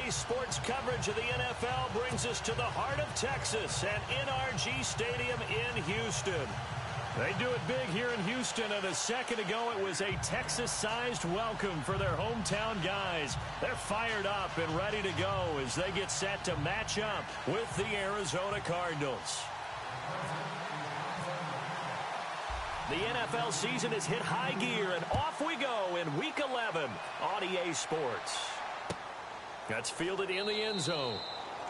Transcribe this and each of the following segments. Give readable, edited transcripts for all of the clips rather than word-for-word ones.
Today's sports coverage of the NFL brings us to the heart of Texas at NRG Stadium in Houston. They do it big here in Houston, and a second ago it was a Texas-sized welcome for their hometown guys. They're fired up and ready to go as they get set to match up with the Arizona Cardinals. The NFL season has hit high gear, and off we go in Week 11 on EA Sports. That's fielded in the end zone.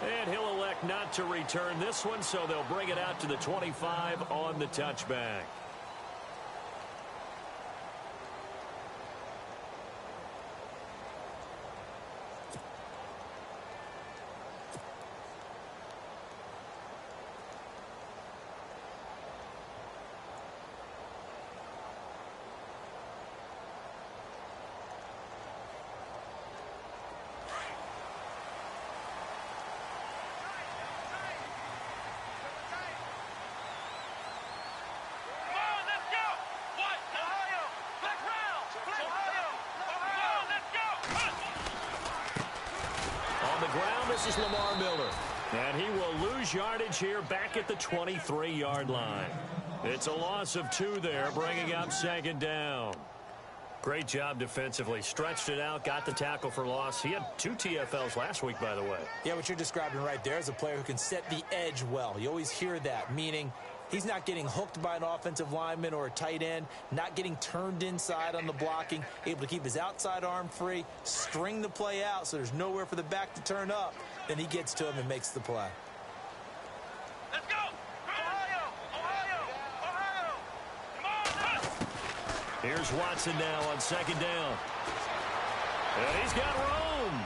And he'll elect not to return this one, so they'll bring it out to the 25 on the touchback. This is Lamar Miller, and he will lose yardage here back at the 23-yard line. It's a loss of 2 there, bringing up second down. Great job defensively. Stretched it out, got the tackle for loss. He had 2 TFLs last week, by the way. Yeah, what you're describing right there is a player who can set the edge well. You always hear that, meaning he's not getting hooked by an offensive lineman or a tight end, not getting turned inside on the blocking, able to keep his outside arm free, string the play out so there's nowhere for the back to turn up. Then he gets to him and makes the play. Let's go! Ohio! Ohio! Ohio! Come on! Here's Watson now on second down. And he's got room.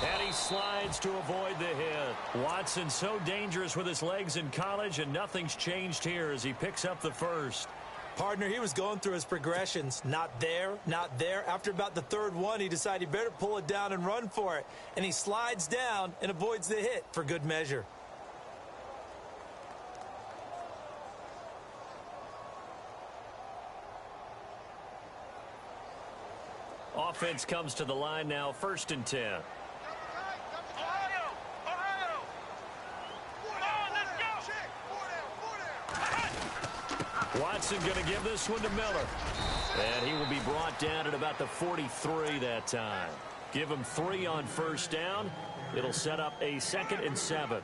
And he slides to avoid the hit. Watson so dangerous with his legs in college, and nothing's changed here as he picks up the first. Partner, he was going through his progressions. Not there, not there. After about the third one, he decided he better pull it down and run for it. And he slides down and avoids the hit for good measure. Offense comes to the line now, 1st and 10. Watson going to give this one to Miller. And he will be brought down at about the 43 that time. Give him 3 on first down. It'll set up a 2nd and 7.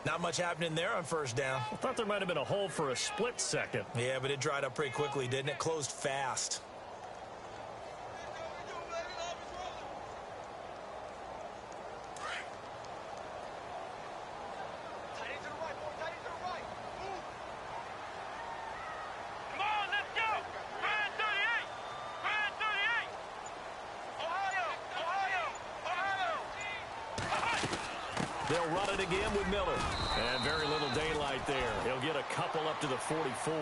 Not much happening there on first down. I thought there might have been a hole for a split second. Yeah, but it dried up pretty quickly, didn't it? Closed fast. They'll run it again with Miller. And very little daylight there. He'll get a couple up to the 44.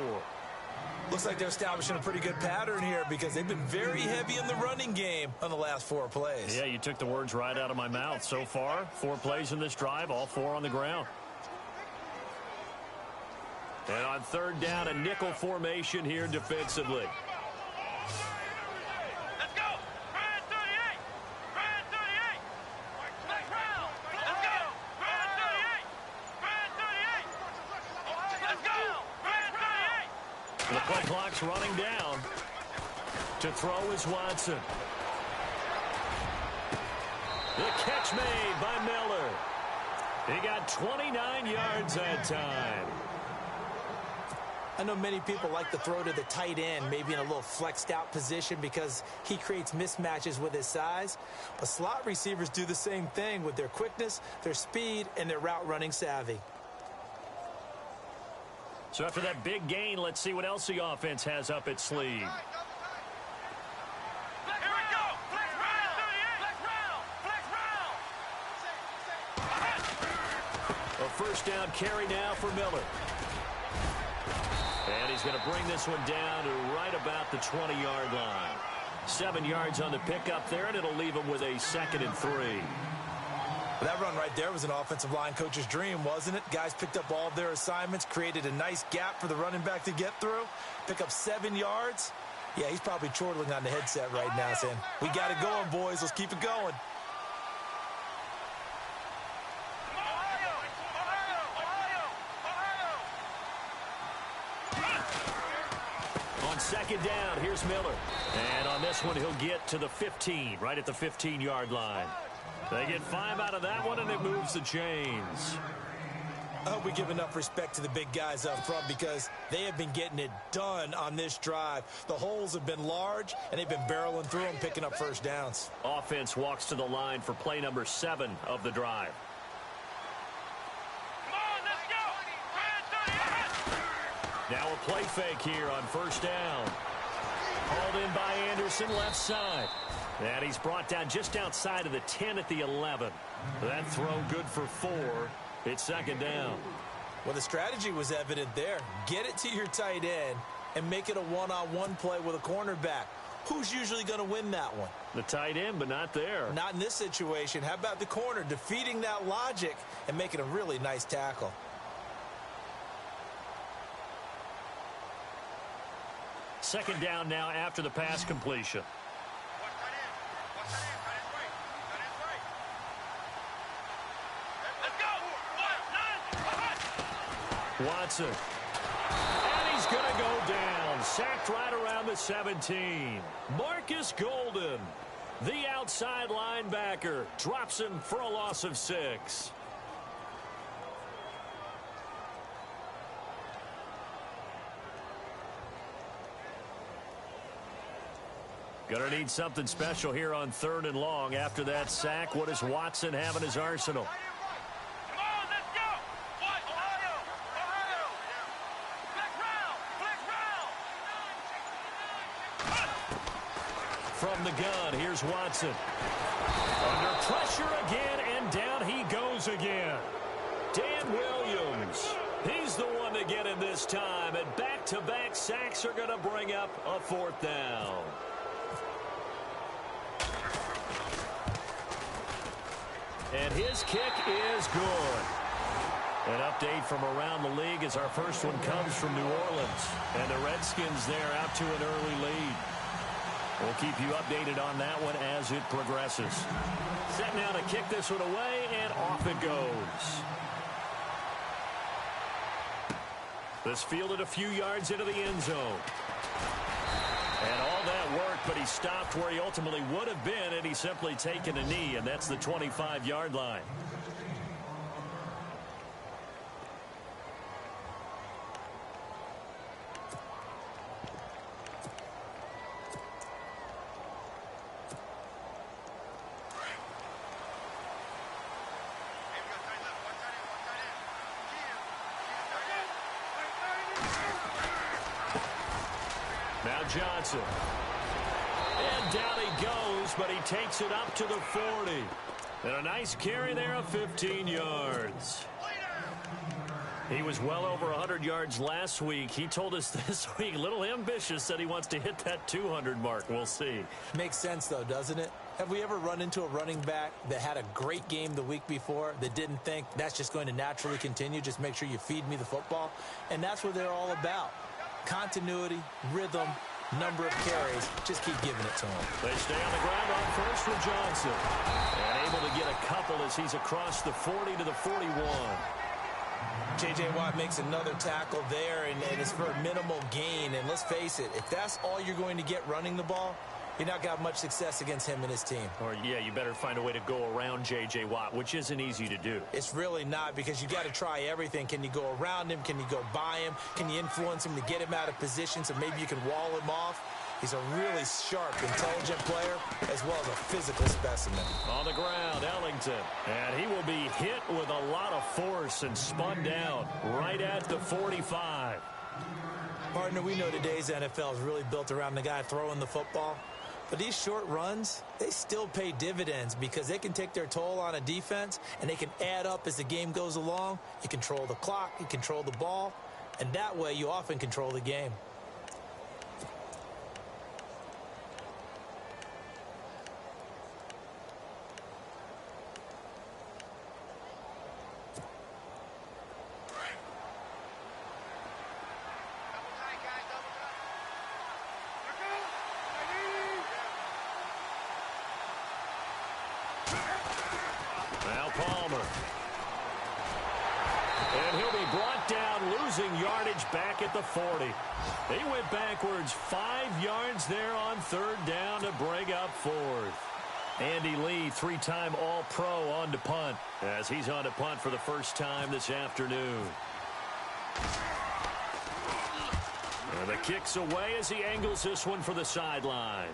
Looks like they're establishing a pretty good pattern here because they've been very heavy in the running game on the last 4 plays. Yeah, you took the words right out of my mouth. So far, 4 plays in this drive, all 4 on the ground. And on third down, a nickel formation here defensively. The play clock's running down. To throw is Watson. The catch made by Miller. He got 29 yards that time. I know many people like to throw to the tight end, maybe in a little flexed out position because he creates mismatches with his size. But slot receivers do the same thing with their quickness, their speed, and their route running savvy. So after that big gain, let's see what else the offense has up its sleeve. A first down carry now for Miller. And he's going to bring this one down to right about the 20-yard line. 7 yards on the pickup there, and it'll leave him with a 2nd and 3. That run right there was an offensive line coach's dream, wasn't it? Guys picked up all of their assignments, created a nice gap for the running back to get through, pick up 7 yards. Yeah, he's probably chortling on the headset right now saying, we got it going, boys. Let's keep it going. second down. Here's Miller. And on this one, he'll get to the 15, right at the 15-yard line. They get 5 out of that one, and it moves the chains. I hope we give enough respect to the big guys up front because they have been getting it done on this drive. The holes have been large, and they've been barreling through them, picking up first downs. Offense walks to the line for play number 7 of the drive. Now a play fake here on first down. Hauled in by Anderson, left side. And he's brought down just outside of the 10 at the 11. That throw good for 4. It's second down. Well, the strategy was evident there. Get it to your tight end and make it a one-on-one play with a cornerback. Who's usually going to win that one? The tight end, but not there. Not in this situation. How about the corner defeating that logic and making a really nice tackle? Second down now after the pass completion. Watson. And he's going to go down. Sacked right around the 17. Marcus Golden, the outside linebacker, drops him for a loss of 6. Going to need something special here on 3rd and long. After that sack, what does Watson have in his arsenal? From the gun, here's Watson. Under pressure again, and down he goes again. Dan Williams, he's the one to get him this time, and back-to-back sacks are going to bring up a 4th down. And his kick is good. An update from around the league as our first one comes from New Orleans. And the Redskins there out to an early lead. We'll keep you updated on that one as it progresses. Set now to kick this one away, and off it goes. This fielded a few yards into the end zone. And all that work, but he stopped where he ultimately would have been had he simply taken a knee, and that's the 25-yard line. Now Johnson. And down he goes, but he takes it up to the 40. And a nice carry there of 15 yards. He was well over 100 yards last week. He told us this week, a little ambitious, that he wants to hit that 200 mark. We'll see. Makes sense, though, doesn't it? Have we ever run into a running back that had a great game the week before that didn't think that's just going to naturally continue? Just make sure you feed me the football. And that's what they're all about. Continuity, rhythm, number of carries. Just keep giving it to him. They stay on the ground on first with Johnson. And able to get a couple as he's across the 40 to the 41. J.J. Watt makes another tackle there, and it's for a minimal gain. And let's face it, if that's all you're going to get running the ball, you're not got much success against him and his team. Or, yeah, you better find a way to go around J.J. Watt, which isn't easy to do. It's really not, because you got to try everything. Can you go around him? Can you go by him? Can you influence him to get him out of position so maybe you can wall him off? He's a really sharp, intelligent player, as well as a physical specimen. On the ground, Ellington. And he will be hit with a lot of force and spun down right at the 45. Partner, we know today's NFL is really built around the guy throwing the football. But these short runs, they still pay dividends because they can take their toll on a defense, and they can add up as the game goes along. You control the clock, you control the ball, and that way you often control the game. And he'll be brought down, losing yardage back at the 40. He went backwards 5 yards there on 3rd down to bring up 4th. Andy Lee, 3-time All-Pro on to punt, as he's on to punt for the first time this afternoon. And the kick's away as he angles this one for the sideline.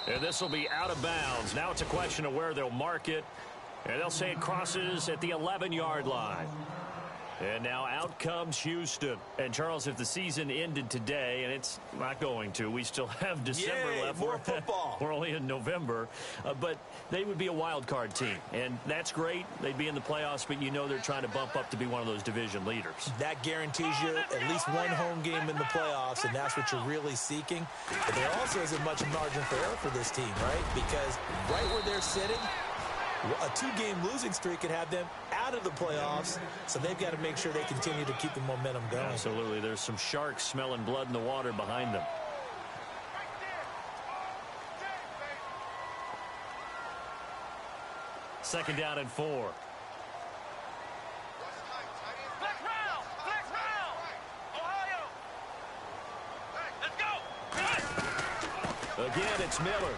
And this will be out of bounds. Now it's a question of where they'll mark it. And they'll say it crosses at the 11-yard line. And now out comes Houston. And, Charles, if the season ended today, and it's not going to, we still have December left. More football. We're only in November. But they would be a wild card team. And that's great. They'd be in the playoffs, but you know they're trying to bump up to be one of those division leaders. That guarantees you at least one home game in the playoffs, and that's what you're really seeking. But there also isn't much margin for error for this team, right? Because right where they're sitting, a 2-game losing streak could have them out of the playoffs, so they've got to make sure they continue to keep the momentum going. Absolutely. There's some sharks smelling blood in the water behind them. Second down and 4. Flex round! Flex round! Ohio! Let's go! Again, it's Miller.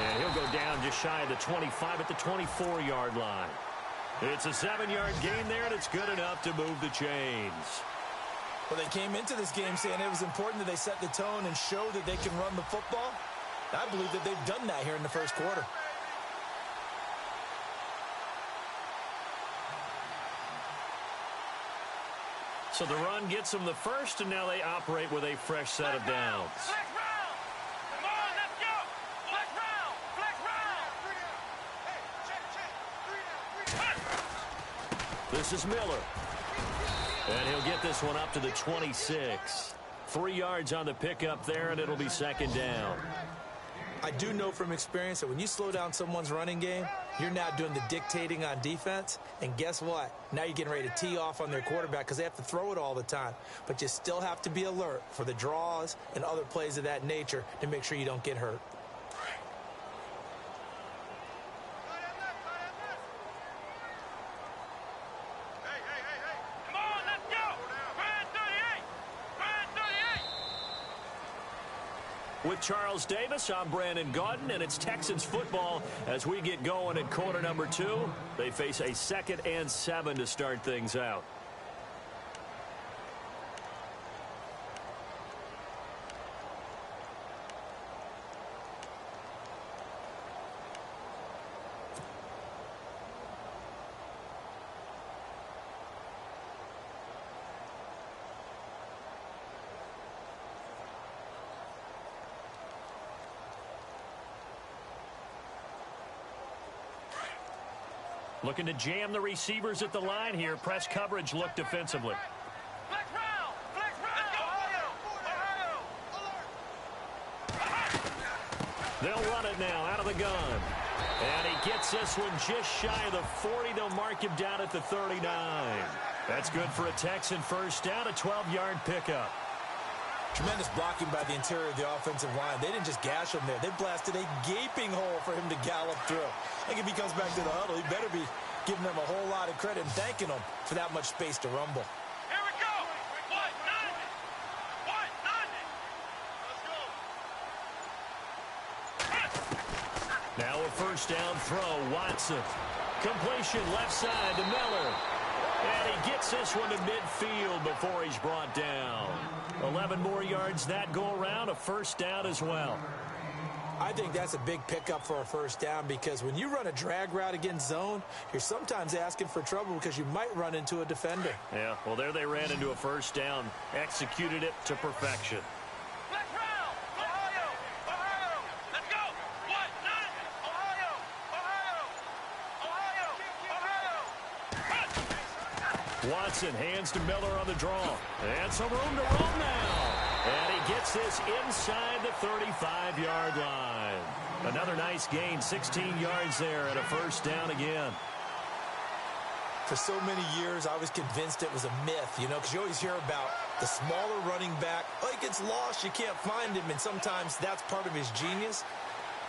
And he'll go down just shy of the 25 at the 24-yard line. It's a 7-yard gain there, and it's good enough to move the chains. Well, they came into this game saying it was important that they set the tone and show that they can run the football. I believe that they've done that here in the first quarter. So the run gets them the first, and now they operate with a fresh set of downs. Flex round! Come on, let's go! Flex round! Flex round! This is Miller. And he'll get this one up to the 26. 3 yards on the pickup there, and it'll be second down. I do know from experience that when you slow down someone's running game, you're now doing the dictating on defense. And guess what? Now you're getting ready to tee off on their quarterback because they have to throw it all the time. But you still have to be alert for the draws and other plays of that nature to make sure you don't get hurt. Come on, let's go! Brand 38! Brand 38! With Charles Davis, I'm Brandon Gaudin, and it's Texans football as we get going at quarter number 2. They face a 2nd and 7 to start things out. Looking to jam the receivers at the line here. Press coverage look defensively. Flex round! Flex round! Ohio! They'll run it now out of the gun. And he gets this one just shy of the 40. They'll mark him down at the 39. That's good for a Texan first down, a 12-yard pickup. Tremendous blocking by the interior of the offensive line. They didn't just gash him there. They blasted a gaping hole for him to gallop through. I think if he comes back to the huddle, he better be giving them a whole lot of credit and thanking them for that much space to rumble. Here we go! 190! 190! Now a first down throw. Watson. Completion left side to Miller. And he gets this one to midfield before he's brought down. 11 more yards that go around, a first down as well. I think that's a big pickup for a first down because when you run a drag route against zone, you're sometimes asking for trouble because you might run into a defender. Yeah, well, there they ran into a first down, executed it to perfection. Flex round! Ohio! Ohio! Let's go! 190! Ohio! Ohio! Ohio! Watson hands to Miller on the draw. And some room to roam now. And he gets this inside the 35-yard line. Another nice gain, 16 yards there and a first down again. For so many years, I was convinced it was a myth, you know, because you always hear about the smaller running back. Oh, he gets lost, you can't find him, and sometimes that's part of his genius.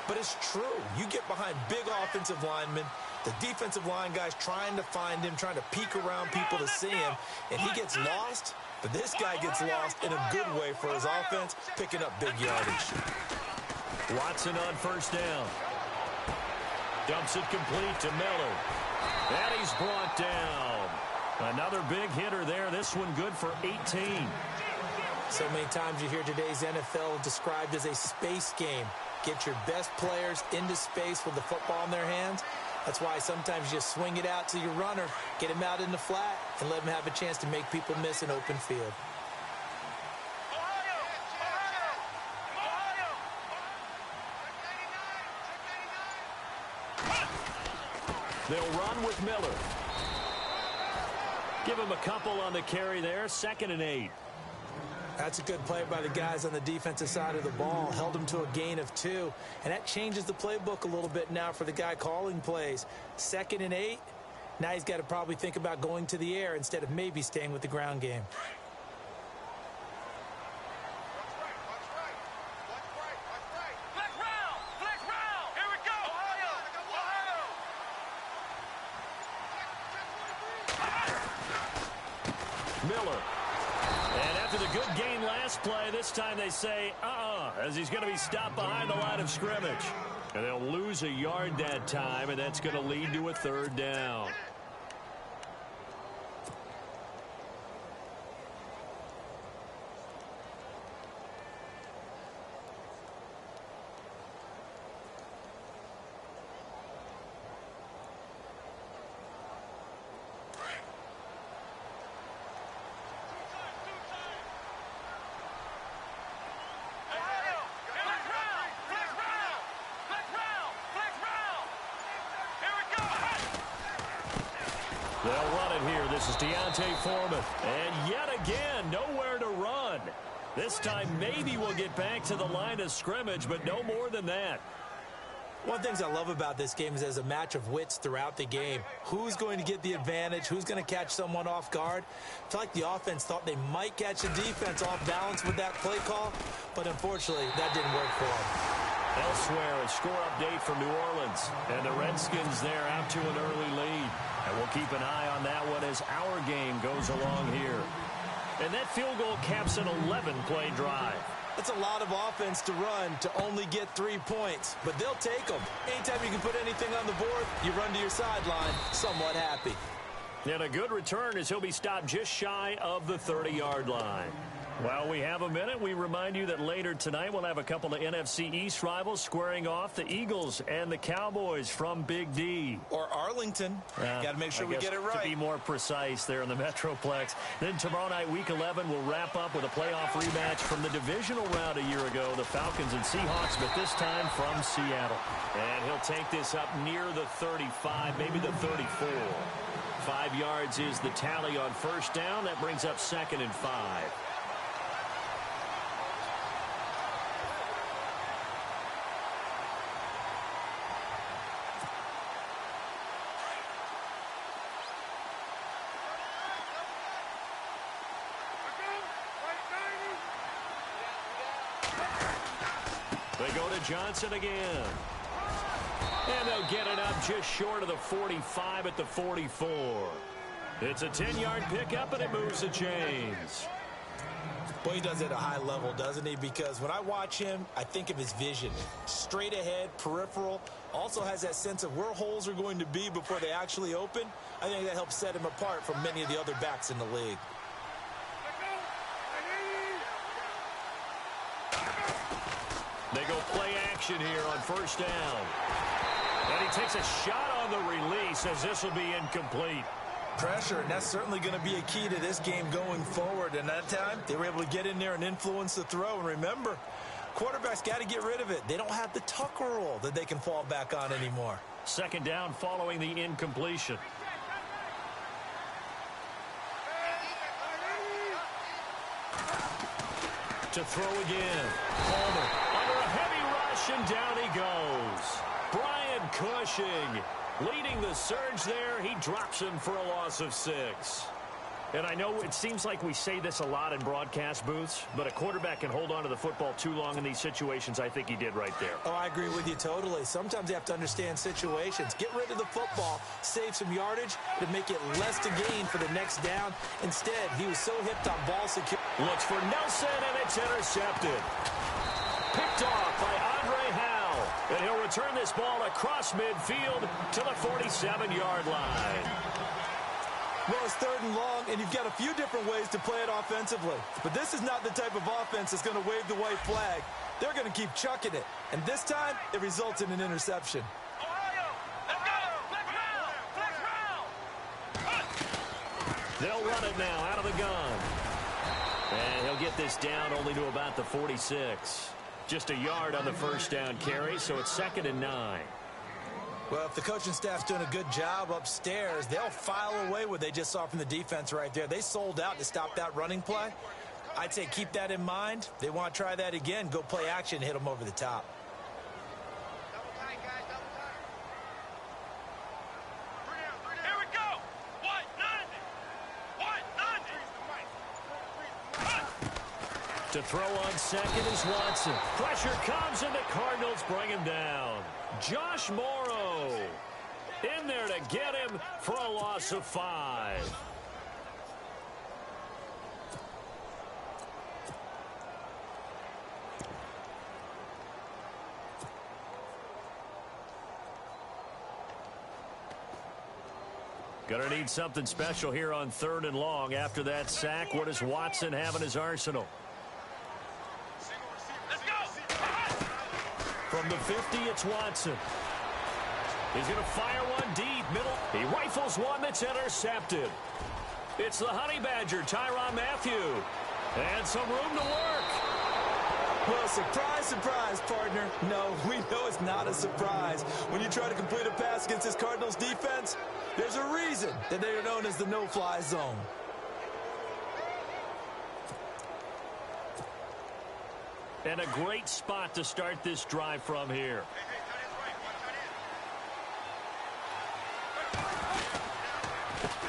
But it's true. You get behind big offensive linemen, the defensive line guys trying to find him, trying to peek around people to see him, and he gets lost. But this guy gets lost in a good way for his offense, picking up big yardage. Watson on first down. Dumps it complete to Miller. And he's brought down. Another big hitter there. This one good for 18. So many times you hear today's NFL described as a space game. Get your best players into space with the football in their hands. That's why sometimes you swing it out to your runner, get him out in the flat, and let him have a chance to make people miss an open field. They'll run with Miller. Give him a couple on the carry there. 2nd and 8. That's a good play by the guys on the defensive side of the ball. Held him to a gain of 2. And that changes the playbook a little bit now for the guy calling plays. 2nd and 8. Now he's got to probably think about going to the air instead of maybe staying with the ground game. Miller. And after the good game last play, this time they say, as he's going to be stopped behind the line of scrimmage. And they'll lose a yard that time, and that's going to lead to a 3rd down. They'll run it here. This is Deontay Foreman. And yet again, nowhere to run. This time maybe we'll get back to the line of scrimmage, but no more than that. One of the things I love about this game is there's a match of wits throughout the game. Who's going to get the advantage? Who's going to catch someone off guard? I feel like the offense thought they might catch the defense off balance with that play call, but unfortunately, that didn't work for them. Elsewhere, a score update from New Orleans. And the Redskins there out to an early lead. And we'll keep an eye on that one as our game goes along here. And that field goal caps an 11-play drive. That's a lot of offense to run to only get 3 points, but they'll take them. Anytime you can put anything on the board, you run to your sideline somewhat happy. And a good return as he'll be stopped just shy of the 30-yard line. While we have a minute, we remind you that later tonight we'll have a couple of NFC East rivals squaring off, the Eagles and the Cowboys from Big D. Or Arlington. Got to make sure we get it right. To be more precise there in the Metroplex. Then tomorrow night, Week 11, we'll wrap up with a playoff rematch from the divisional round a year ago, the Falcons and Seahawks, but this time from Seattle. And he'll take this up near the 35, maybe the 34. 5 yards is the tally on first down. That brings up 2nd and 5. They go to Johnson again. And they'll get it up just short of the 45 at the 44. It's a 10-yard pickup, and it moves the chains. Boy, he does it at a high level, doesn't he? Because when I watch him, I think of his vision. Straight ahead, peripheral. Also has that sense of where holes are going to be before they actually open. I think that helps set him apart from many of the other backs in the league. They go play action here on first down. And he takes a shot on the release as this will be incomplete. Pressure, and that's certainly going to be a key to this game going forward. And that time, they were able to get in there and influence the throw. And remember, quarterbacks got to get rid of it. They don't have the Tucker rule that they can fall back on anymore. 2nd down following the incompletion. To throw again. Palmer under a heavy rush, and down he goes. Brian Cushing leading the surge there. He drops him for a loss of 6. And I know it seems like we say this a lot in broadcast booths, but a quarterback can hold on to the football too long in these situations. I think he did right there. Oh, I agree with you totally. Sometimes you have to understand situations. Get rid of the football, save some yardage, to make it less to gain for the next down. Instead, he was so hipped on ball security. Looks for Nelson, and it's intercepted. Picked off by Andre Howell. And he'll return this ball across midfield to the 47-yard line. Well, it's 3rd and long, and you've got a few different ways to play it offensively. But this is not the type of offense that's going to wave the white flag. They're going to keep chucking it. And this time, it results in an interception. Ohio, let's go. Flex round. They'll run it now out of the gun. And he'll get this down only to about the 46. Just a yard on the first down carry, so it's 2nd and 9. Well, if the coaching staff's doing a good job upstairs, they'll file away what they just saw from the defense right there. They sold out to stop that running play. I'd say keep that in mind. They want to try that again. Go play action, hit them over the top. Double tight, guys, double tight. Here we go. What? 90. To throw on second is Watson. Pressure comes, and the Cardinals bring him down. Josh Morrow in there to get him for a loss of 5. Gonna need something special here on 3rd and long. After that sack, what does Watson have in his arsenal? Let's go. From the 50, it's Watson. He's going to fire one deep, middle. He rifles one that's intercepted. It's the Honey Badger, Tyrann Mathieu. And some room to work. Well, surprise, surprise, partner. No, we know it's not a surprise. When you try to complete a pass against this Cardinals defense, there's a reason that they are known as the no-fly zone. And a great spot to start this drive from here.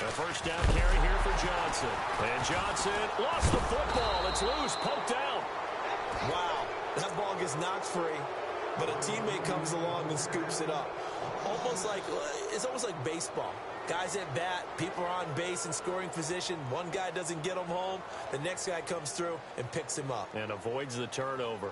A first down carry here for Johnson. And Johnson lost the football. It's loose, poked out. Wow, that ball gets knocked free, but a teammate comes along and scoops it up. It's almost like baseball. Guys at bat, people are on base in scoring position. One guy doesn't get him home. The next guy comes through and picks him up. And avoids the turnover.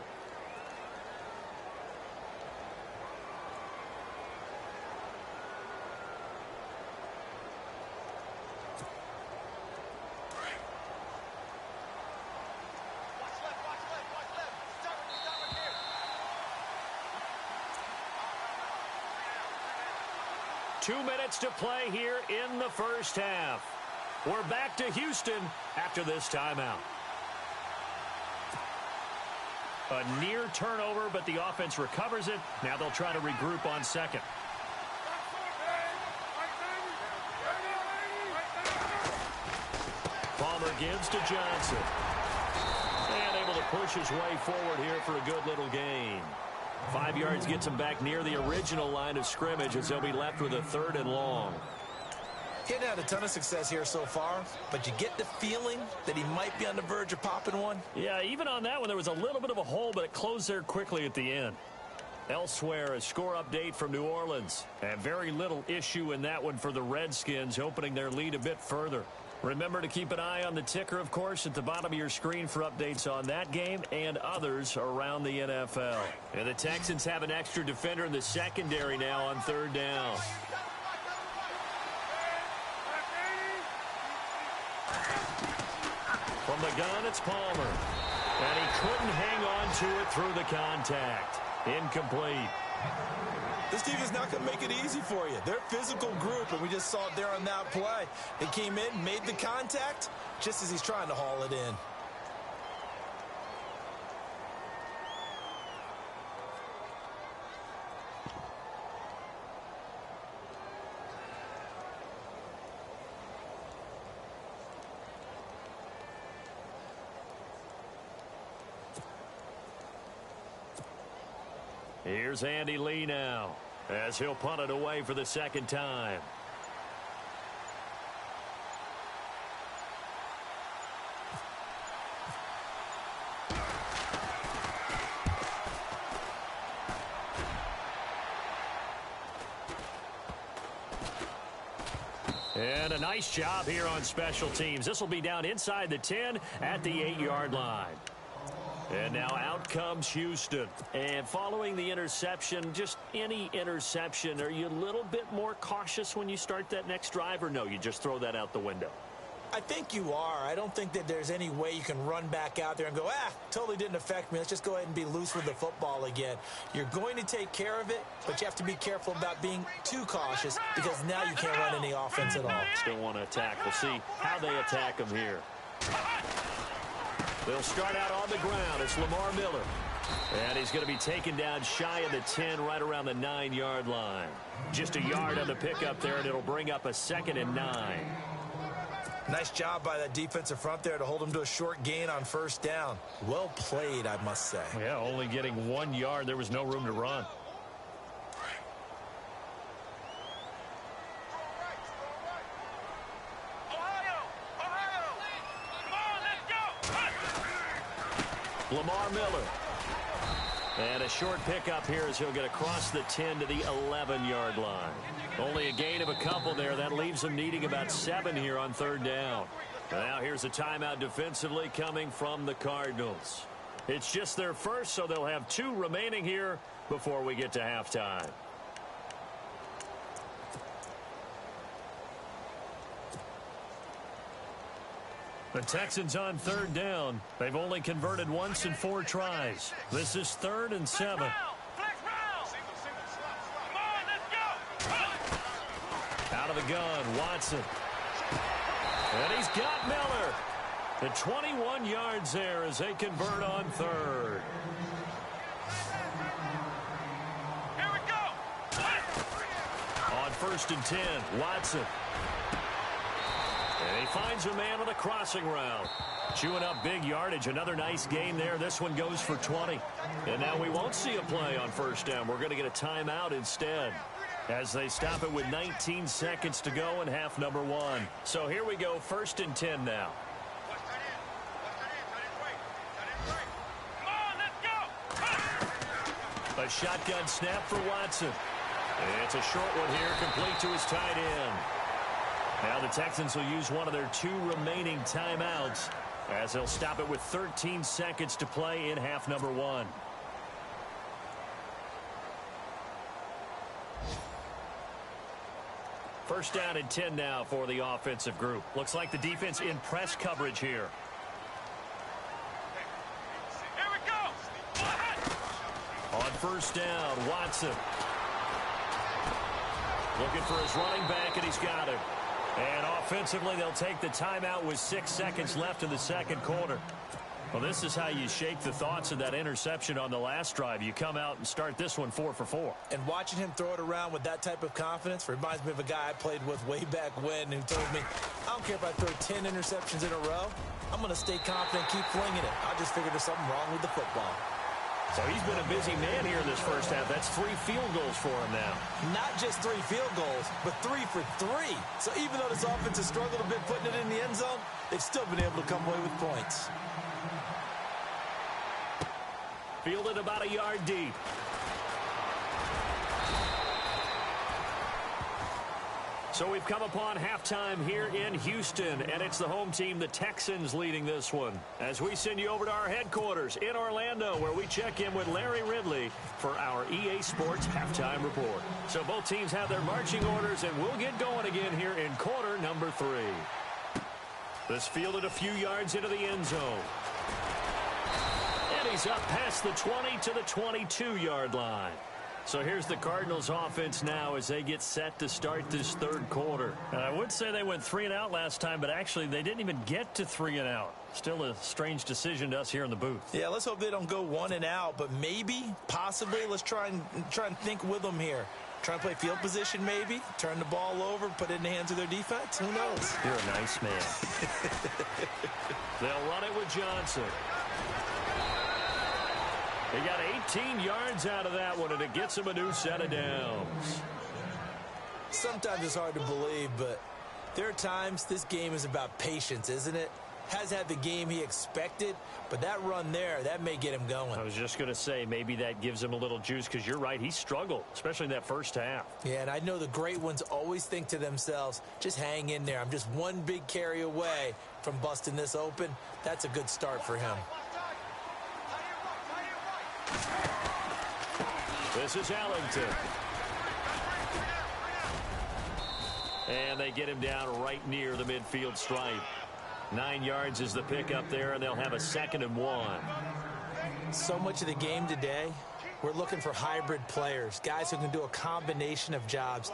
Watch left. Stop here. 2 minutes to play here in the first half. We're back to Houston after this timeout. A near turnover, but the offense recovers it. Now they'll try to regroup on second. Palmer gives to Johnson. And able to push his way forward here for a good little gain. 5 yards gets him back near the original line of scrimmage as they'll be left with a 3rd and long. He hadn't had a ton of success here so far, but you get the feeling that he might be on the verge of popping one. Yeah, even on that one, there was a little bit of a hole, but it closed there quickly at the end. Elsewhere, a score update from New Orleans. And very little issue in that one for the Redskins, opening their lead a bit further. Remember to keep an eye on the ticker, of course, at the bottom of your screen for updates on that game and others around the NFL. And the Texans have an extra defender in the secondary now on 3rd down. From the gun, it's Palmer. And he couldn't hang on to it through the contact. Incomplete. This team is not going to make it easy for you. They're a physical group, and we just saw it there on that play. They came in, made the contact, just as he's trying to haul it in. Here's Andy Lee now, as he'll punt it away for the 2nd time. And a nice job here on special teams. This will be down inside the 10 at the 8-yard line. And now out comes Houston. And following the interception, just any interception, are you a little bit more cautious when you start that next drive, or no, you just throw that out the window? I think you are. I don't think that there's any way you can run back out there and go, totally didn't affect me. Let's just go ahead and be loose with the football again. You're going to take care of it, but you have to be careful about being too cautious because now you can't run any offense at all. Still want to attack. We'll see how they attack them here. They'll start out on the ground. It's Lamar Miller. And he's going to be taken down shy of the 10, right around the 9-yard line. Just a yard on the pickup there, and it'll bring up a 2nd and 9. Nice job by that defensive front there to hold him to a short gain on first down. Well played, I must say. Yeah, only getting 1 yard. There was no room to run. Lamar Miller. And a short pickup here as he'll get across the 10 to the 11-yard line. Only a gain of a couple there. That leaves them needing about 7 here on 3rd down. Now here's a timeout defensively coming from the Cardinals. It's just their first, so they'll have 2 remaining here before we get to halftime. The Texans on 3rd down. They've only converted once in 4 tries. This is 3rd and 7. Out of the gun, Watson. And he's got Miller. The 21 yards there as they convert on 3rd. Here we go. On 1st and 10, Watson. And he finds a man on a crossing route. Chewing up big yardage. Another nice gain there. This one goes for 20. And now we won't see a play on 1st down. We're going to get a timeout instead, as they stop it with 19 seconds to go in half number 1. So here we go, 1st and 10 now. A shotgun snap for Watson. It's a short one here, complete to his tight end. Now the Texans will use one of their 2 remaining timeouts, as they'll stop it with 13 seconds to play in half number 1. First down and 10 now for the offensive group. Looks like the defense in press coverage here. Here we go. On 1st down, Watson. Looking for his running back, and he's got him. And offensively, they'll take the timeout with 6 seconds left in the 2nd quarter. Well, this is how you shake the thoughts of that interception on the last drive. You come out and start this one 4 for 4. And watching him throw it around with that type of confidence reminds me of a guy I played with way back when who told me, I don't care if I throw 10 interceptions in a row. I'm going to stay confident, keep flinging it. I just figured there's something wrong with the football. So he's been a busy man here in this first half. That's 3 field goals for him now. Not just 3 field goals, but 3 for 3. So even though this offense has struggled a bit putting it in the end zone, they've still been able to come away with points. Fielded about a yard deep. So we've come upon halftime here in Houston, and it's the home team, the Texans, leading this one. As we send you over to our headquarters in Orlando, where we check in with Larry Ridley for our EA Sports Halftime Report. So both teams have their marching orders, and we'll get going again here in quarter number 3. This fielded a few yards into the end zone. And he's up past the 20 to the 22-yard line. So here's the Cardinals offense now as they get set to start this 3rd quarter. And I would say they went 3 and out last time, but actually they didn't even get to 3 and out. Still a strange decision to us here in the booth. Yeah, let's hope they don't go 1 and out, but maybe, possibly, let's try and think with them here. Try and play field position maybe, turn the ball over, put it in the hands of their defense. Who knows? You're a nice man. They'll run it with Johnson. He got 18 yards out of that one, and it gets him a new set of downs. Sometimes it's hard to believe, but there are times this game is about patience, isn't it? has had the game he expected, but that run there, that may get him going. I was just going to say, maybe that gives him a little juice, because you're right, he struggled, especially in that first half. Yeah, and I know the great ones always think to themselves, just hang in there. I'm just one big carry away from busting this open. That's a good start for him. This is Ellington. And they get him down right near the midfield stripe. 9 yards is the pickup there, and they'll have a 2nd and 1. So much of the game today, we're looking for hybrid players, guys who can do a combination of jobs.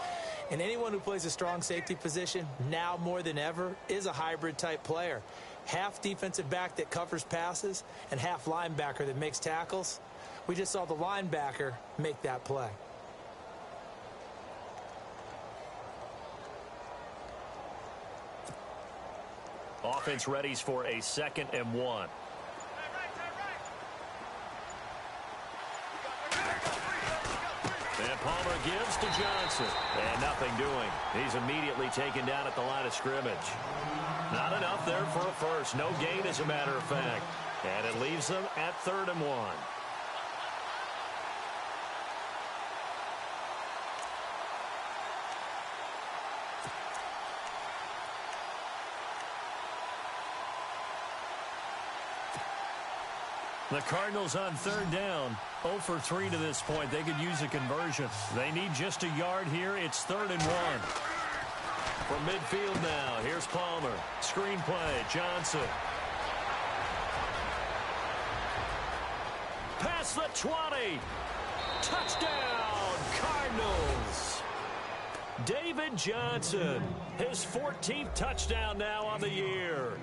And anyone who plays a strong safety position, now more than ever, is a hybrid type player. Half defensive back that covers passes and half linebacker that makes tackles. We just saw the linebacker make that play. Offense readies for a 2nd and 1. And Palmer gives to Johnson. And nothing doing. He's immediately taken down at the line of scrimmage. Not enough there for a first. No gain, as a matter of fact. And it leaves them at 3rd and 1. The Cardinals on 3rd down, 0 for 3 to this point. They could use a conversion. They need just a yard here. It's 3rd and 1. From midfield now, here's Palmer. Screen play, Johnson. Past the 20. Touchdown, Cardinals. David Johnson, his 14th touchdown now on the year.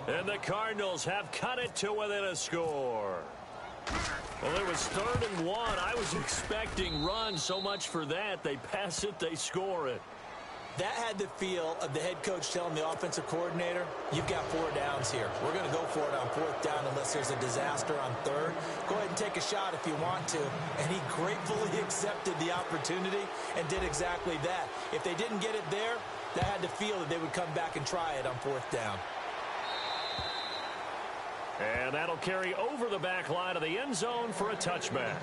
And the Cardinals have cut it to within a score. Well, it was 3rd and 1. I was expecting run, so much for that. They pass it, they score it. That had the feel of the head coach telling the offensive coordinator, you've got 4 downs here. We're going to go for it on 4th down unless there's a disaster on 3rd. Go ahead and take a shot if you want to. And he gratefully accepted the opportunity and did exactly that. If they didn't get it there, that had the feel that they would come back and try it on 4th down. And that'll carry over the back line of the end zone for a touchback.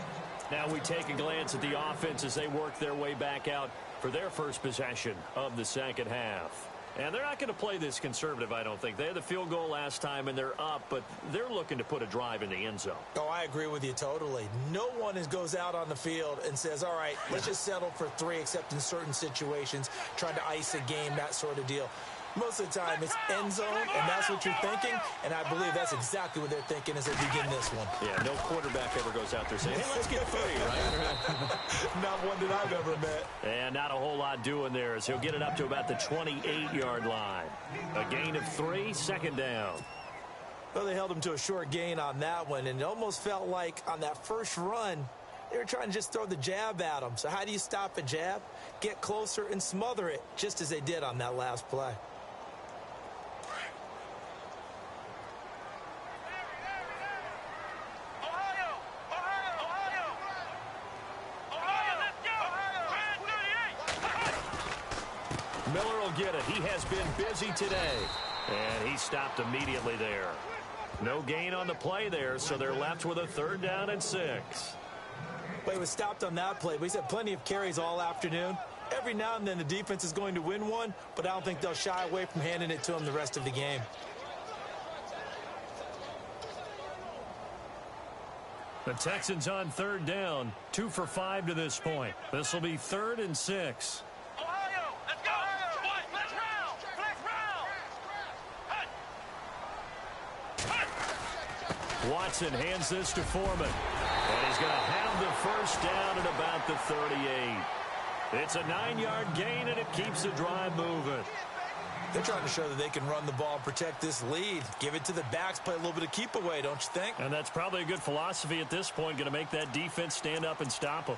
Now we take a glance at the offense as they work their way back out for their first possession of the 2nd half. And they're not going to play this conservative, I don't think. They had the field goal last time, and they're up, but they're looking to put a drive in the end zone. Oh, I agree with you totally. No one goes out on the field and says, all right, let's just settle for 3, except in certain situations, trying to ice a game, that sort of deal. Most of the time, it's end zone, and that's what you're thinking, and I believe that's exactly what they're thinking as they begin this one. Yeah, no quarterback ever goes out there saying, hey, let's get 3, right? Not one that I've ever met. And not a whole lot doing there as he'll get it up to about the 28-yard line. A gain of 3, 2nd down. Well, they held him to a short gain on that one, and it almost felt like on that first run, they were trying to just throw the jab at him. So how do you stop a jab? Get closer and smother it, just as they did on that last play. Miller will get it. He has been busy today. And he stopped immediately there. No gain on the play there, so they're left with a 3rd down and 6. But he was stopped on that play. But he's had plenty of carries all afternoon. Every now and then the defense is going to win one, but I don't think they'll shy away from handing it to him the rest of the game. The Texans on 3rd down, 2 for 5 to this point. This will be 3rd and 6. Watson hands this to Foreman. And he's going to have the first down at about the 38. It's a 9-yard gain, and it keeps the drive moving. They're trying to show that they can run the ball and protect this lead. Give it to the backs, play a little bit of keep away, don't you think? And that's probably a good philosophy at this point, going to make that defense stand up and stop them.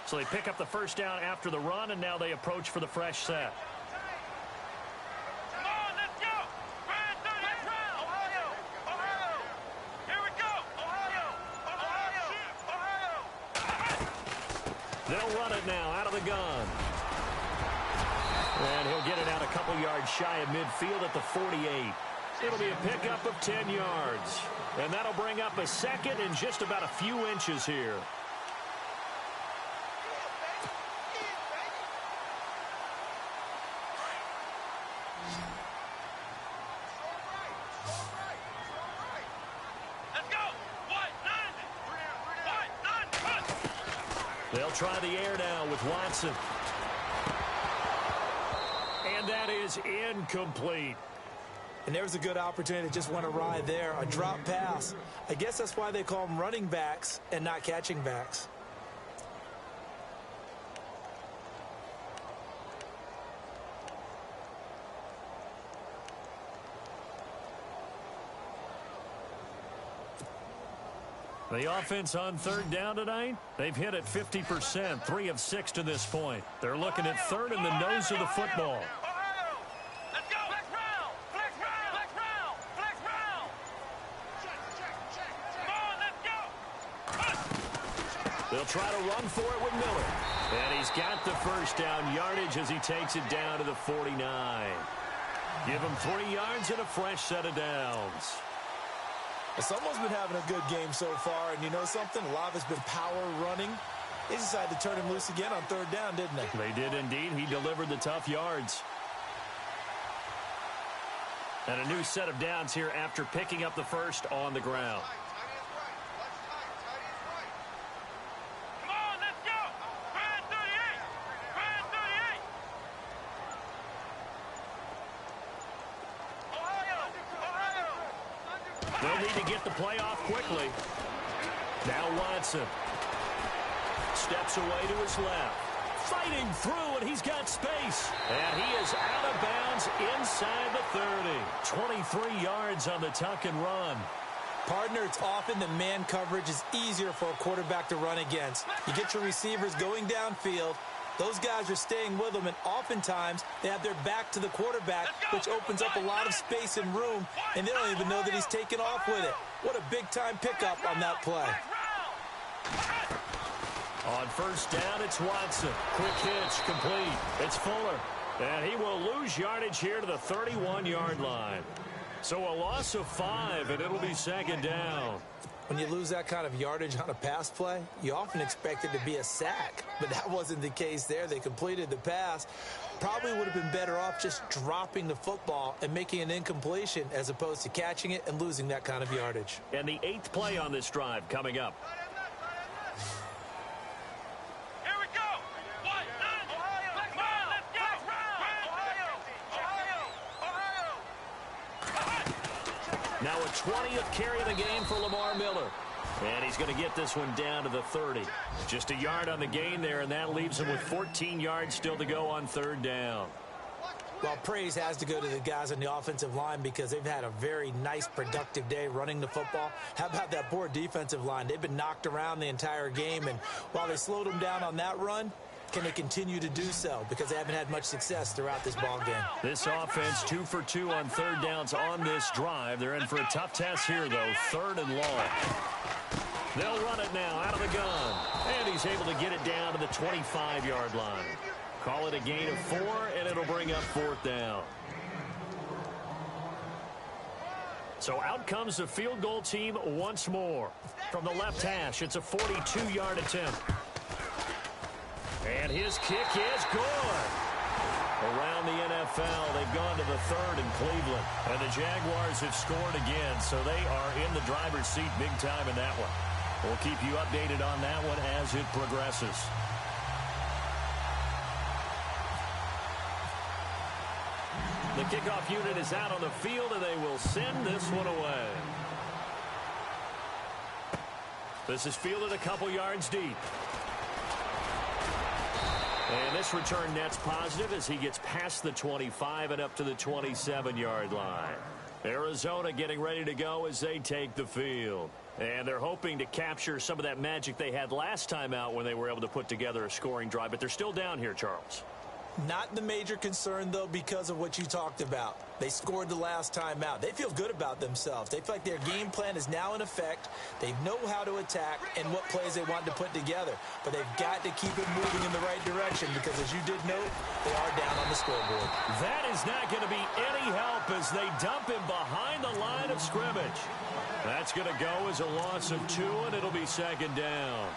So they pick up the first down after the run, and now they approach for the fresh set. Come on, let's go! They'll run it now out of the gun. And he'll get it out a couple yards shy of midfield at the 48. It'll be a pickup of 10 yards. And that'll bring up a second and just about a few inches here. They'll try the air now with Watson. And that is incomplete. And there's a good opportunity that just went awry there. A drop pass. I guess that's why they call them running backs and not catching backs. The offense on third down tonight, they've hit it 50%, 3 of 6 to this point. They're looking at third in the nose of the football. Let's go. Flex round. Flex round. Flex round. Flex round. Come on, let's go. They'll try to run for it with Miller. And he's got the first down yardage as he takes it down to the 49. Give him 3 yards and a fresh set of downs. Someone's been having a good game so far, and you know something? A lot of it's been power running. They decided to turn him loose again on third down, didn't they? They did indeed. He delivered the tough yards. And a new set of downs here after picking up the first on the ground. Come on, let's go. Brand 38. Brand 38. Ohio. They'll need to get the play off quickly. Now Watson steps away to his left. Fighting through, and he's got space. And he is out of bounds inside the 30. 23 yards on the tuck and run. Partner, it's often that man coverage is easier for a quarterback to run against. You get your receivers going downfield. Those guys are staying with them, and oftentimes they have their back to the quarterback, which opens up a lot of space and room, and they don't even know that he's taken off with it. What a big-time pickup on that play. On first down, it's Watson. Quick hitch, complete. It's Fuller. And he will lose yardage here to the 31-yard line. So a loss of 5, and it'll be second down. When you lose that kind of yardage on a pass play, you often expect it to be a sack. But that wasn't the case there. They completed the pass. Probably would have been better off just dropping the football and making an incompletion as opposed to catching it and losing that kind of yardage. And the 8th play on this drive coming up. Here we go. Ohio. Come on, let's go. Ohio. Now a 20th carry of the game for Lamar Miller. And he's going to get this one down to the 30. Just a yard on the gain there, and that leaves him with 14 yards still to go on third down. Well, praise has to go to the guys on the offensive line because they've had a very nice, productive day running the football. How about that poor defensive line? They've been knocked around the entire game, and while they slowed them down on that run, can they continue to do so? Because they haven't had much success throughout this ball game. This offense 2 for 2 on third downs on this drive. They're in for a tough test here, though. Third and long. They'll run it now out of the gun. And he's able to get it down to the 25-yard line. Call it a gain of 4, and it'll bring up fourth down. So out comes the field goal team once more. From the left hash, it's a 42-yard attempt. And his kick is good. Around the NFL, they've gone to the 3rd in Cleveland. And the Jaguars have scored again, so they are in the driver's seat big time in that one. We'll keep you updated on that one as it progresses. The kickoff unit is out on the field, and they will send this one away. This is fielded a couple yards deep. And this return net's positive as he gets past the 25 and up to the 27-yard line. Arizona getting ready to go as they take the field. And they're hoping to capture some of that magic they had last time out when they were able to put together a scoring drive. But they're still down here, Charles. Not the major concern, though, because of what you talked about. They scored the last time out. They feel good about themselves. They feel like their game plan is now in effect. They know how to attack and what plays they want to put together. But they've got to keep it moving in the right direction because, as you did note, they are down on the scoreboard. That is not going to be any help as they dump him behind the line of scrimmage. That's going to go as a loss of 2, and it'll be second down.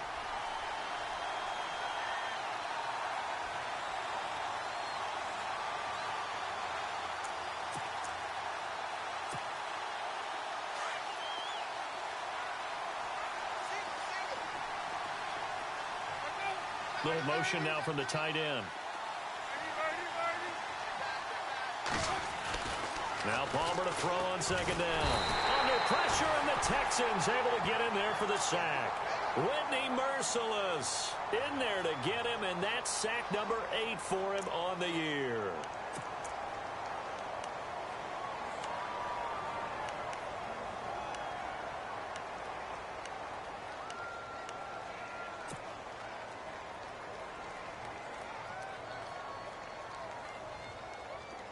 Little motion now from the tight end. Now Palmer to throw on second down. Under pressure, and the Texans able to get in there for the sack. Whitney Merciless in there to get him, and that's sack number 8 for him on the year.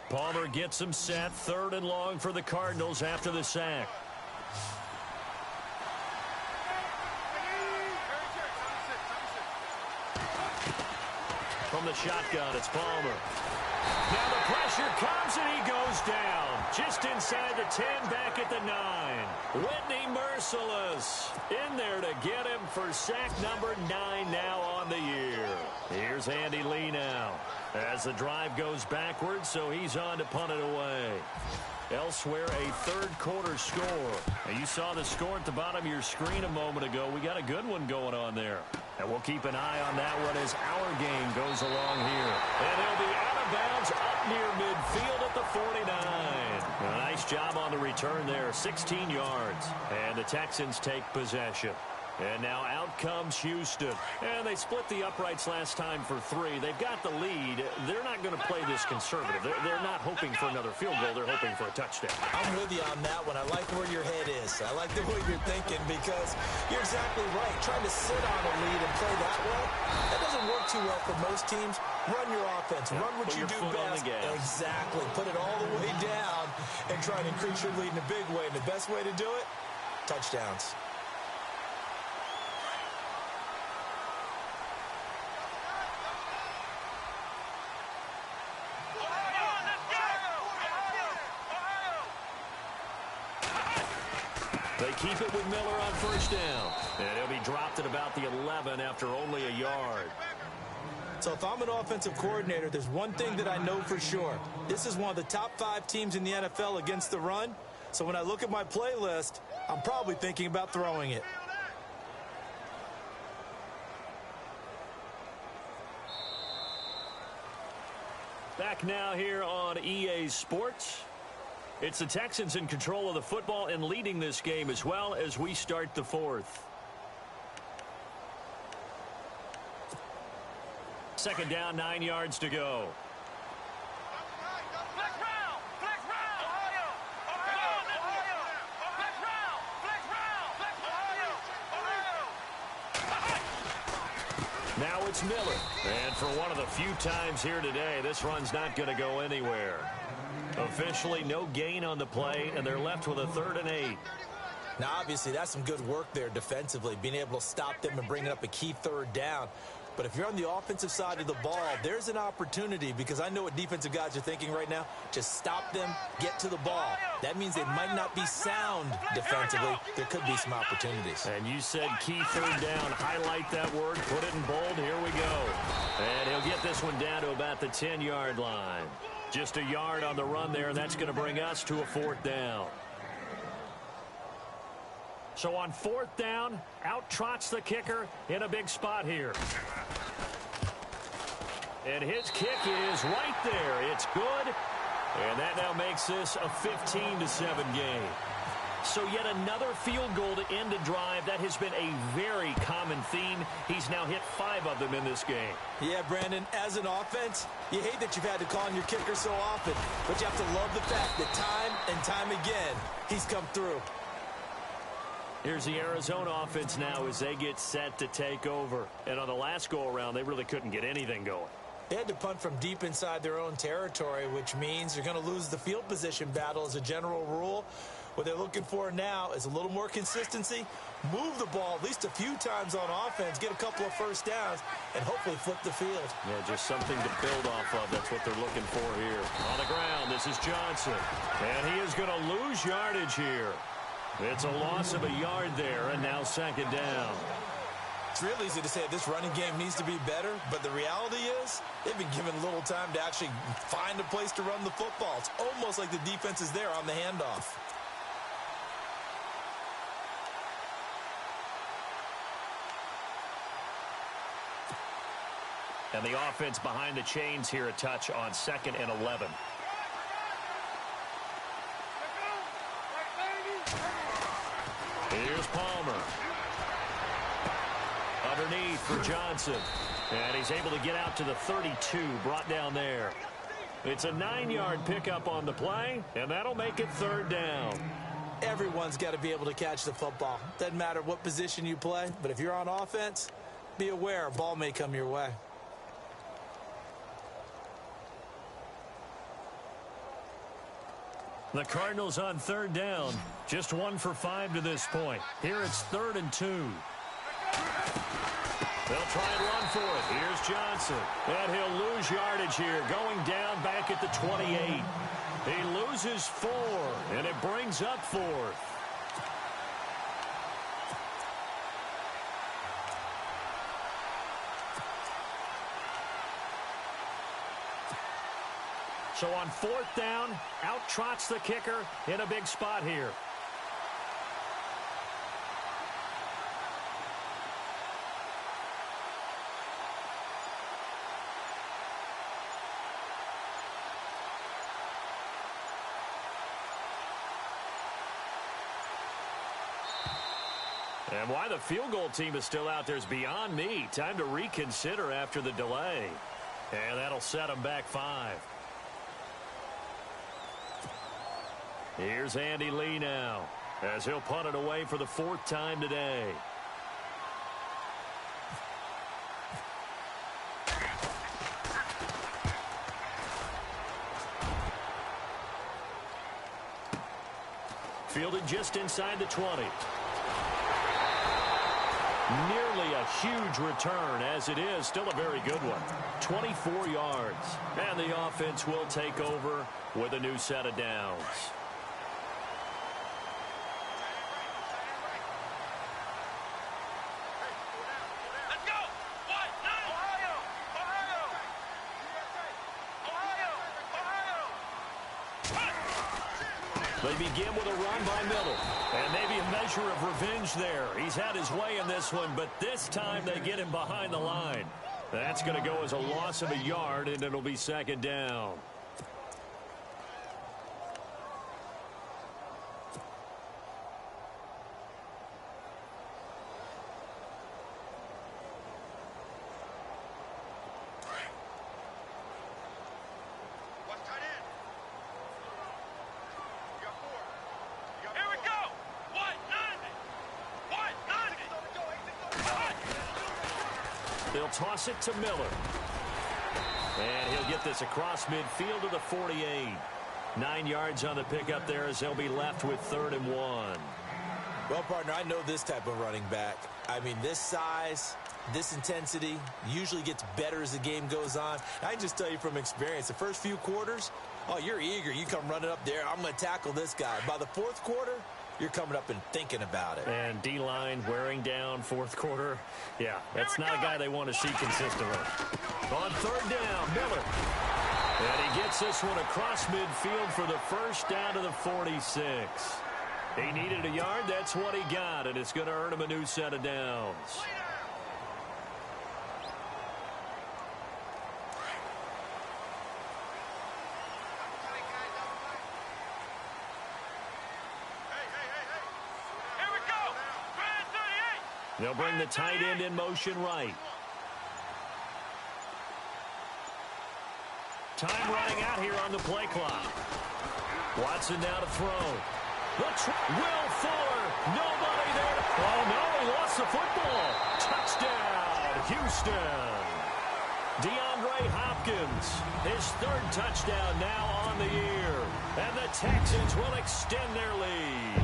Palmer gets him set, 3rd and long for the Cardinals after the sack. From the shotgun, it's Palmer. Now the pressure comes, and he goes down. Just inside the 10, back at the 9. Whitney Merciless in there to get him for sack number 9 now on the year. Here's Andy Lee now as the drive goes backwards, so he's on to punt it away. Elsewhere, a third-quarter score. And you saw the score at the bottom of your screen a moment ago. We got a good one going on there. And we'll keep an eye on that one as our game goes along here. And he'll be out of bounds up near midfield at the 49. A nice job on the return there, 16 yards. And the Texans take possession. And now out comes Houston. And they split the uprights last time for 3. They've got the lead. They're not going to play this conservative. They're not hoping for another field goal. They're hoping for a touchdown. I'm with you on that one. I like where your head is. I like the way you're thinking because you're exactly right. Trying to sit on a lead and play that way, that doesn't work too well for most teams. Run your offense. Run what you do best. Exactly. Put it all the way down and try to increase your lead in a big way. And the best way to do it, touchdowns. They keep it with Miller on first down. And he'll be dropped at about the 11 after only a yard. So if I'm an offensive coordinator, there's one thing that I know for sure. This is one of the top 5 teams in the NFL against the run. So when I look at my playlist, I'm probably thinking about throwing it. Back now here on EA Sports. It's the Texans in control of the football and leading this game as well as we start the 4th. Second down, 9 yards to go. Now it's Miller. And for one of the few times here today, this run's not going to go anywhere. Officially, no gain on the play, and they're left with a 3rd and 8. Now, obviously, that's some good work there defensively, being able to stop them and bring up a key 3rd down. But if you're on the offensive side of the ball, there's an opportunity because I know what defensive guys are thinking right now. Just stop them, get to the ball. That means they might not be sound defensively. There could be some opportunities. And you said key 3rd down. Highlight that word. Put it in bold. Here we go. And he'll get this one down to about the 10-yard line. Just a yard on the run there, and that's going to bring us to a 4th down. So on 4th down, out trots the kicker in a big spot here. And his kick is right there. It's good. And that now makes this a 15-7 game. So yet another field goal to end a drive. That has been a very common theme. He's now hit 5 of them in this game. Yeah, Brandon, as an offense, you hate that you've had to call on your kicker so often. But you have to love the fact that time and time again, he's come through. Here's the Arizona offense now as they get set to take over. And on the last go-around, they really couldn't get anything going. They had to punt from deep inside their own territory, which means you're going to lose the field position battle as a general rule. What they're looking for now is a little more consistency, move the ball at least a few times on offense, get a couple of first downs, and hopefully flip the field. Yeah, just something to build off of. That's what they're looking for here. On the ground, this is Johnson. And he is going to lose yardage here. It's a loss of a yard there, and now second down. It's real easy to say this running game needs to be better, but the reality is they've been given little time to actually find a place to run the football. It's almost like the defense is there on the handoff. And the offense behind the chains here, a touch on 2nd and 11. Here's Palmer. Underneath for Johnson. And he's able to get out to the 32, brought down there. It's a 9-yard pickup on the play, and that'll make it 3rd down. Everyone's got to be able to catch the football. Doesn't matter what position you play, but if you're on offense, be aware a ball may come your way. The Cardinals on 3rd down. Just 1 for 5 to this point. Here it's 3rd and 2. They'll try and run for it. Here's Johnson. And he'll lose yardage here. Going down back at the 28. He loses 4, and it brings up 4th. So on 4th down, out trots the kicker in a big spot here. And why the field goal team is still out there is beyond me. Time to reconsider after the delay. And that'll set them back 5. Here's Andy Lee now, as he'll punt it away for the 4th time today. Fielded just inside the 20. Nearly a huge return, as it is still a very good one. 24 yards. And the offense will take over with a new set of downs. They begin with a run by Miller. And maybe a measure of revenge there. He's had his way in this one, but this time they get him behind the line. That's going to go as a loss of a yard, and it'll be 2nd down. They'll toss it to Miller. And he'll get this across midfield to the 48. 9 yards on the pickup there as they'll be left with 3rd and 1. Well, partner, I know this type of running back. I mean, this size, this intensity usually gets better as the game goes on. I can just tell you from experience, the first few quarters, oh, you're eager. You come running up there. I'm going to tackle this guy. By the 4th quarter, you're coming up and thinking about it. And D-line wearing down 4th quarter. Yeah, that's not a guy they want to see consistently. On 3rd down, Miller. And he gets this one across midfield for the first down to the 46. He needed a yard. That's what he got, and it's going to earn him a new set of downs. They'll bring the tight end in motion right. Time running out here on the play clock. Watson now to throw. Will Fuller. Nobody there. Oh, no, he lost the football. Touchdown, Houston. DeAndre Hopkins, his third touchdown now on the year. And the Texans will extend their lead.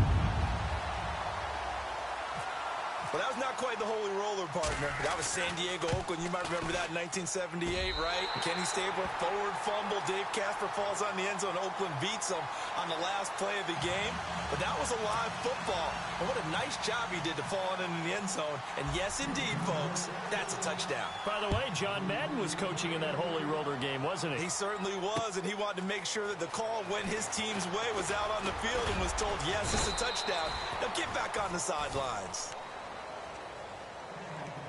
Well, that was not quite the holy roller, partner. That was San Diego, Oakland. You might remember that in 1978, right? Kenny Stabler, forward fumble. Dave Casper falls on the end zone. Oakland beats him on the last play of the game. But that was a live football. And what a nice job he did to fall into the end zone. And yes, indeed, folks, that's a touchdown. By the way, John Madden was coaching in that holy roller game, wasn't he? He certainly was, and he wanted to make sure that the call went his team's way, was out on the field, and was told, yes, it's a touchdown. Now get back on the sidelines.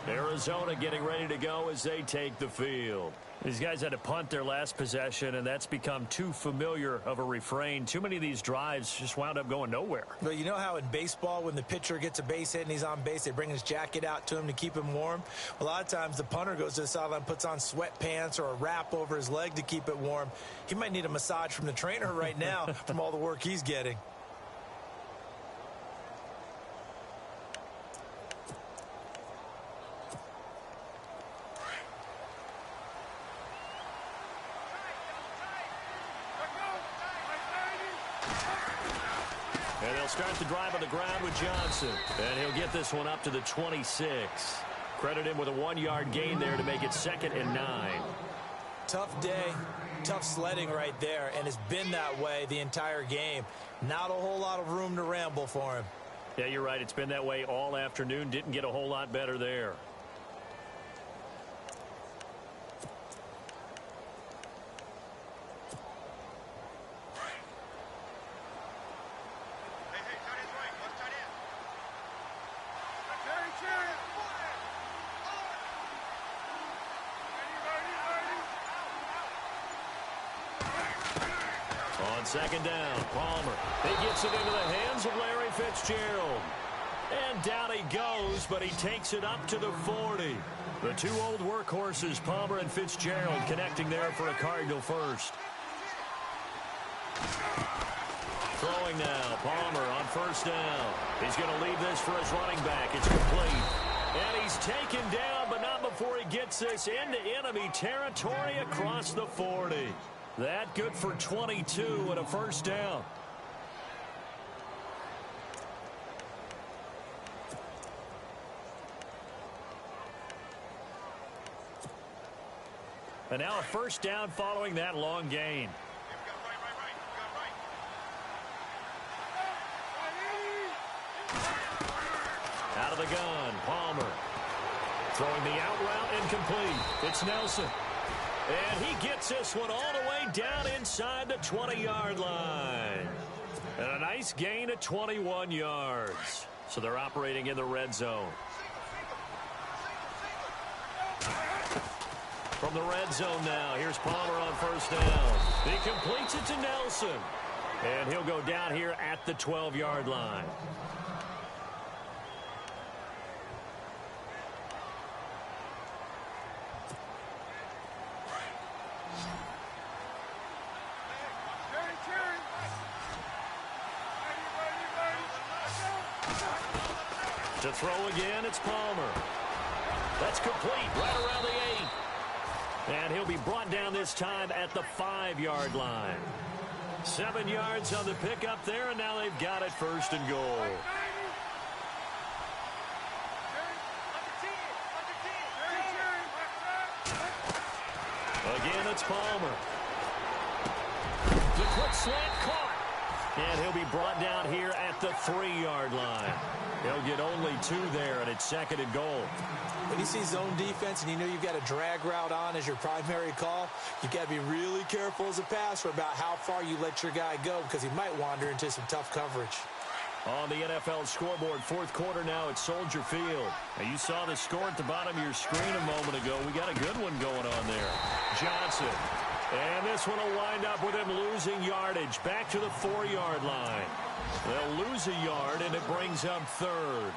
Arizona getting ready to go as they take the field. These guys had to punt their last possession, and that's become too familiar of a refrain. Too many of these drives just wound up going nowhere. But you know how in baseball, when the pitcher gets a base hit and he's on base, they bring his jacket out to him to keep him warm? A lot of times the punter goes to the sideline, puts on sweatpants or a wrap over his leg to keep it warm. He might need a massage from the trainer right now from all the work he's getting. And they'll start the drive on the ground with Johnson. And he'll get this one up to the 26. Credit him with a 1-yard gain there to make it 2nd and 9. Tough day, tough sledding right there, and it's been that way the entire game. Not a whole lot of room to ramble for him. Yeah, you're right. It's been that way all afternoon. Didn't get a whole lot better there. On 2nd down, Palmer. He gets it into the hands of Larry Fitzgerald. And down he goes, but he takes it up to the 40. The two old workhorses, Palmer and Fitzgerald, connecting there for a Cardinal first. Throwing now, Palmer on 1st down. He's going to leave this for his running back. It's complete. And he's taken down, but not before he gets this into enemy territory across the 40. That good for 22 and a 1st down. And now a 1st down following that long gain. Out of the gun, Palmer. Throwing the out route incomplete. It's Nelson. And he gets this one all the way down inside the 20-yard line. And a nice gain of 21 yards. So they're operating in the red zone. From the red zone now, here's Palmer on 1st down. He completes it to Nelson. And he'll go down here at the 12-yard line. To throw again, it's Palmer. That's complete right around the 8. And he'll be brought down this time at the 5-yard line. 7 yards on the pickup there, and now they've got it 1st and goal. Again, it's Palmer. The quick slant caught. And he'll be brought down here at the 3-yard line. He'll get only 2 there, and it's 2nd and goal. When you see zone defense and you know you've got a drag route on as your primary call, you've got to be really careful as a passer about how far you let your guy go because he might wander into some tough coverage. On the NFL scoreboard, 4th quarter now at Soldier Field. Now you saw the score at the bottom of your screen a moment ago. We got a good one going on there. Johnson. And this one will wind up with him losing yardage. Back to the 4-yard line. They'll lose a yard, and it brings up 3rd.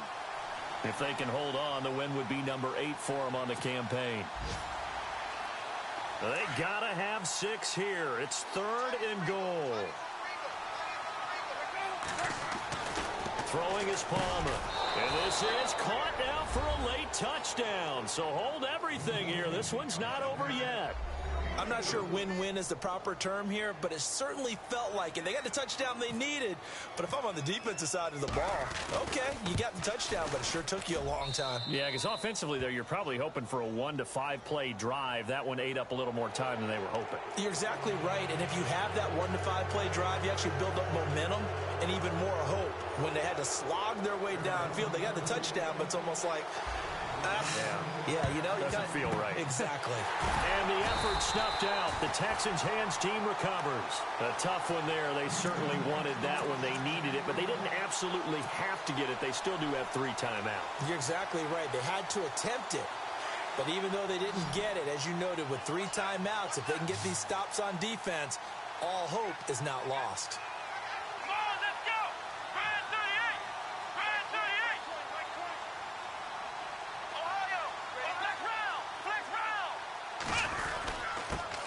If they can hold on, the win would be number 8 for them on the campaign. They got to have 6 here. It's 3rd and goal. Throwing is Palmer. And this is caught now for a late touchdown. So hold everything here. This one's not over yet. I'm not sure win-win is the proper term here, but it certainly felt like it. They got the touchdown they needed, but if I'm on the defensive side of the ball, okay, you got the touchdown, but it sure took you a long time. Yeah, because offensively there, you're probably hoping for a 1 to 5 play drive. That one ate up a little more time than they were hoping. You're exactly right, and if you have that 1 to 5 play drive, you actually build up momentum and even more hope. When they had to slog their way downfield, they got the touchdown, but it's almost like, yeah, you know, doesn't feel right. Exactly. And the effort snuffed out. The Texans' hands team recovers. A tough one there. They certainly wanted that one. They needed it, but they didn't absolutely have to get it. They still do have 3 timeouts. You're exactly right. They had to attempt it. But even though they didn't get it, as you noted, with 3 timeouts, if they can get these stops on defense, all hope is not lost.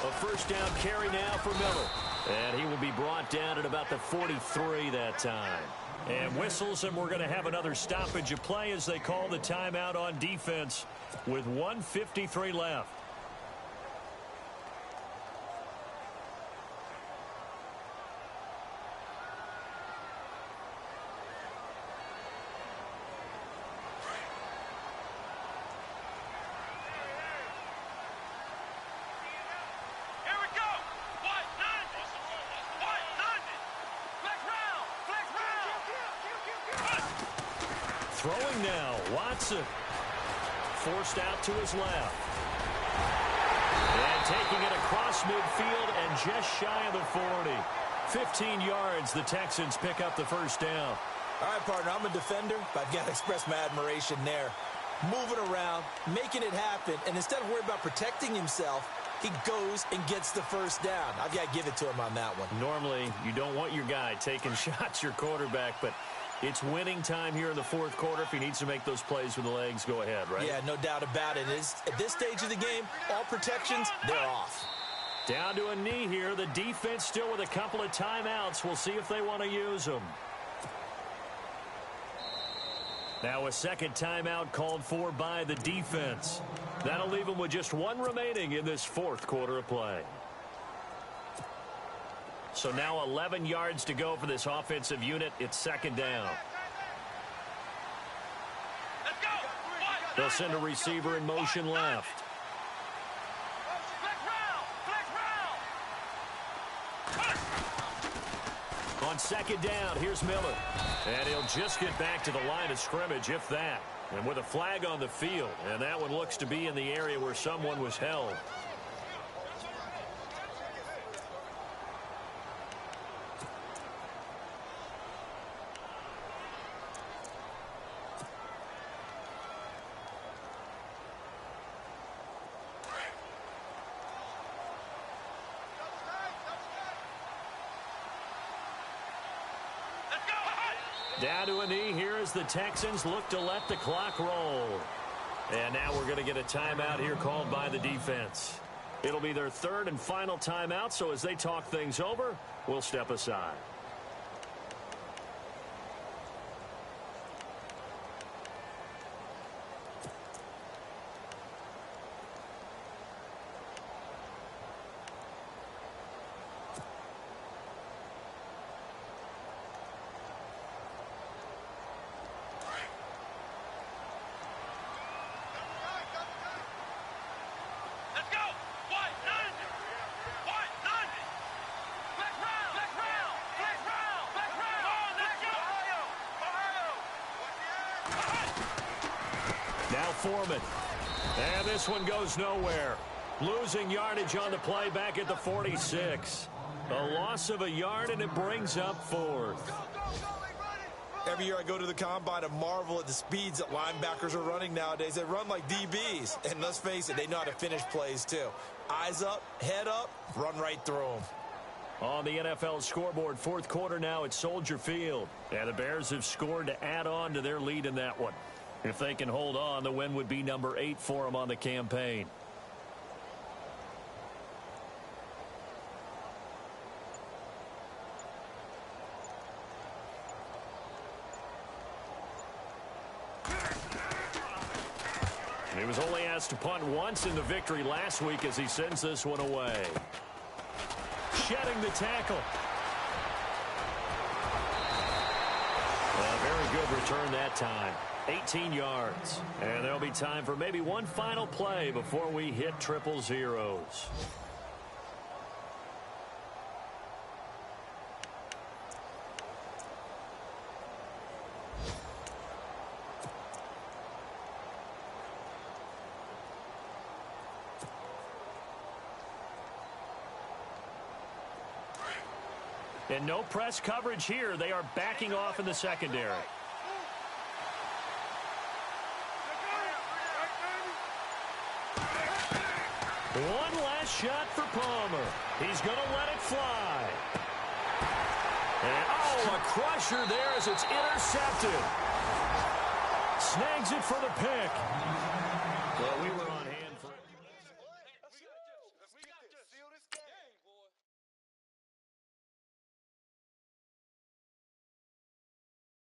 A first down carry now for Miller. And he will be brought down at about the 43 that time. And whistles, and we're going to have another stoppage of play as they call the timeout on defense with 1:53 left. Throwing now, Watson. Forced out to his left. And taking it across midfield and just shy of the 40. 15 yards, the Texans pick up the first down. All right, partner, I'm a defender, but I've got to express my admiration there. Moving around, making it happen, and instead of worrying about protecting himself, he goes and gets the first down. I've got to give it to him on that one. Normally, you don't want your guy taking shots, your quarterback, but it's winning time here in the fourth quarter. If he needs to make those plays with the legs, go ahead, right? Yeah, no doubt about it. At this stage of the game, all protections, they're off. Down to a knee here. The defense still with a couple of timeouts. We'll see if they want to use them. Now a second timeout called for by the defense. That'll leave them with just 1 remaining in this fourth quarter of play. So now 11 yards to go for this offensive unit. It's second down. They'll send a receiver in motion left. On second down, here's Miller. And he'll just get back to the line of scrimmage, if that. And with a flag on the field. And that one looks to be in the area where someone was held. Down to a knee here as the Texans look to let the clock roll. And now we're going to get a timeout here called by the defense. It'll be their third and final timeout, so as they talk things over, we'll step aside. Foreman. And this one goes nowhere. Losing yardage on the play back at the 46. A loss of a yard, and it brings up fourth. Every year I go to the combine and marvel at the speeds that linebackers are running nowadays. They run like DBs. And let's face it, they know how to finish plays too. Eyes up, head up, run right through them. On the NFL scoreboard, fourth quarter now at Soldier Field. And the Bears have scored to add on to their lead in that one. If they can hold on, the win would be number 8 for them on the campaign. He was only asked to punt once in the victory last week as he sends this one away. Shedding the tackle. A very good return that time. 18 yards. And there'll be time for maybe one final play before we hit triple zeros. And no press coverage here. They are backing off in the secondary. One last shot for Palmer. He's going to let it fly. And, oh, a crusher there as it's intercepted. Snags it for the pick. Well, we were on